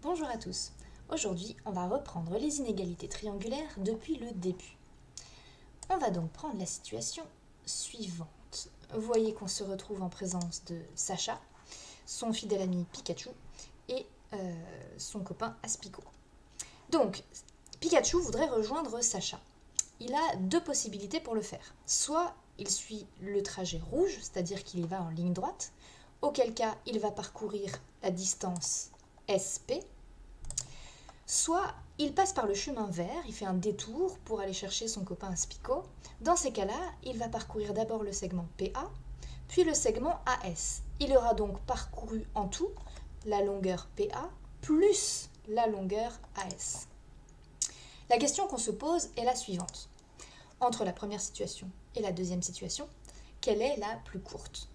Bonjour à tous. Aujourd'hui, on va reprendre les inégalités triangulaires depuis le début. On va donc prendre la situation suivante. Vous voyez qu'on se retrouve en présence de Sacha, son fidèle ami Pikachu et son copain Aspico. Donc, Pikachu voudrait rejoindre Sacha. Il a deux possibilités pour le faire. Soit il suit le trajet rouge, c'est-à-dire qu'il y va en ligne droite, auquel cas il va parcourir la distance SP, soit il passe par le chemin vert, il fait un détour pour aller chercher son copain Aspico. Dans ces cas-là, il va parcourir d'abord le segment PA, puis le segment AS. Il aura donc parcouru en tout la longueur PA plus la longueur AS. La question qu'on se pose est la suivante. Entre la première situation et la deuxième situation, quelle est la plus courte ?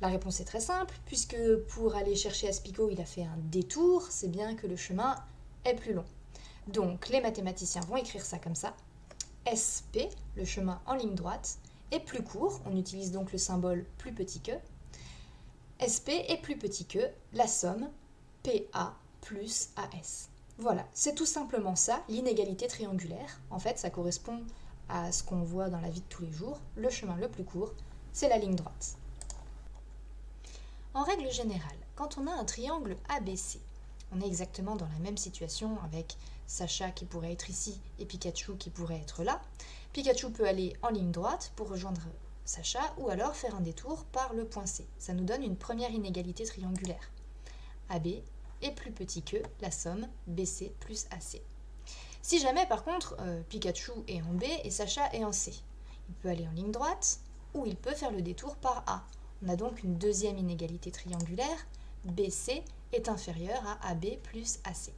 La réponse est très simple, puisque pour aller chercher Aspico, il a fait un détour, c'est bien que le chemin est plus long. Donc les mathématiciens vont écrire ça comme ça. SP, le chemin en ligne droite, est plus court, on utilise donc le symbole plus petit que. SP est plus petit que la somme PA plus AS. Voilà, c'est tout simplement ça, l'inégalité triangulaire. En fait, ça correspond à ce qu'on voit dans la vie de tous les jours. Le chemin le plus court, c'est la ligne droite. En règle générale, quand on a un triangle ABC, on est exactement dans la même situation avec Sacha qui pourrait être ici et Pikachu qui pourrait être là. Pikachu peut aller en ligne droite pour rejoindre Sacha ou alors faire un détour par le point C. Ça nous donne une première inégalité triangulaire. AB est plus petit que la somme BC plus AC. Si jamais par contre Pikachu est en B et Sacha est en C, il peut aller en ligne droite ou il peut faire le détour par A. On a donc une deuxième inégalité triangulaire, BC est inférieur à AB plus AC.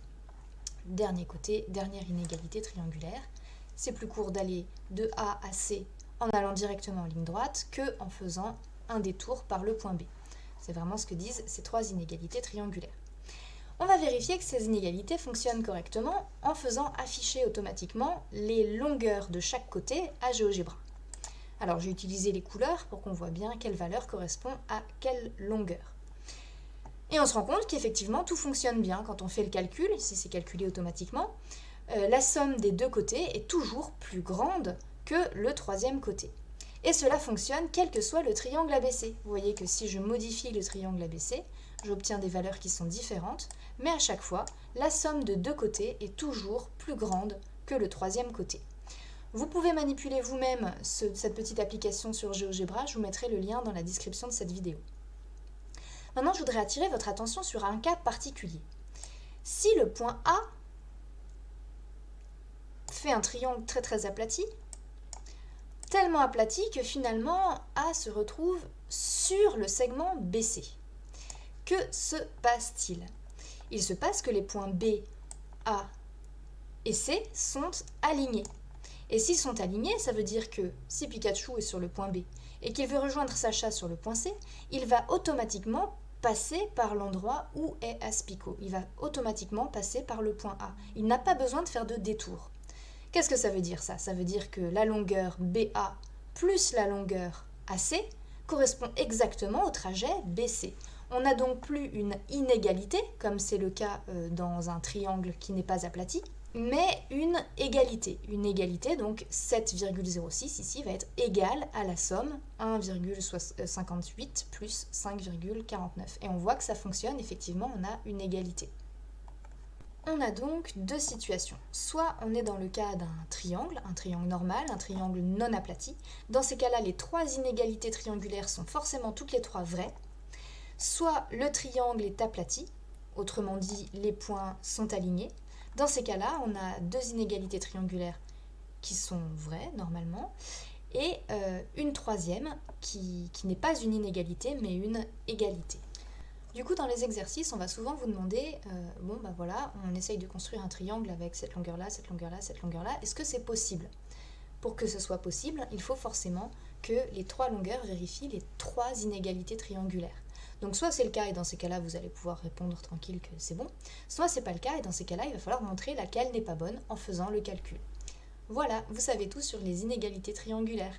Dernier côté, dernière inégalité triangulaire, c'est plus court d'aller de A à C en allant directement en ligne droite que en faisant un détour par le point B. C'est vraiment ce que disent ces trois inégalités triangulaires. On va vérifier que ces inégalités fonctionnent correctement en faisant afficher automatiquement les longueurs de chaque côté à GeoGebra. Alors j'ai utilisé les couleurs pour qu'on voit bien quelle valeur correspond à quelle longueur. Et on se rend compte qu'effectivement tout fonctionne bien quand on fait le calcul, ici c'est calculé automatiquement. La somme des deux côtés est toujours plus grande que le troisième côté. Et cela fonctionne quel que soit le triangle ABC. Vous voyez que si je modifie le triangle ABC, j'obtiens des valeurs qui sont différentes, mais à chaque fois, la somme de deux côtés est toujours plus grande que le troisième côté. Vous pouvez manipuler vous-même cette petite application sur GeoGebra, je vous mettrai le lien dans la description de cette vidéo. Maintenant, je voudrais attirer votre attention sur un cas particulier. Si le point A fait un triangle très très aplati, tellement aplati que finalement A se retrouve sur le segment BC. Que se passe-t-il ? Il se passe que les points B, A et C sont alignés. Et s'ils sont alignés, ça veut dire que si Pikachu est sur le point B et qu'il veut rejoindre Sacha sur le point C, il va automatiquement passer par l'endroit où est Aspico. Il va automatiquement passer par le point A. Il n'a pas besoin de faire de détour. Qu'est-ce que ça veut dire ça ? Ça veut dire que la longueur BA plus la longueur AC correspond exactement au trajet BC. On n'a donc plus une inégalité, comme c'est le cas dans un triangle qui n'est pas aplati, mais une égalité. Une égalité, donc 7,06 ici, va être égale à la somme 1,58 plus 5,49. Et on voit que ça fonctionne, effectivement, on a une égalité. On a donc deux situations. Soit on est dans le cas d'un triangle normal, un triangle non aplati. Dans ces cas-là, les trois inégalités triangulaires sont forcément toutes les trois vraies. Soit le triangle est aplati, autrement dit, les points sont alignés. Dans ces cas-là, on a deux inégalités triangulaires qui sont vraies, normalement, et une troisième qui n'est pas une inégalité, mais une égalité. Du coup, dans les exercices, on va souvent vous demander, voilà, on essaye de construire un triangle avec cette longueur-là, cette longueur-là, cette longueur-là. Est-ce que c'est possible ? Pour que ce soit possible, il faut forcément que les trois longueurs vérifient les trois inégalités triangulaires. Donc soit c'est le cas et dans ces cas-là vous allez pouvoir répondre tranquille que c'est bon, soit c'est pas le cas et dans ces cas-là il va falloir montrer laquelle n'est pas bonne en faisant le calcul. Voilà, vous savez tout sur les inégalités triangulaires.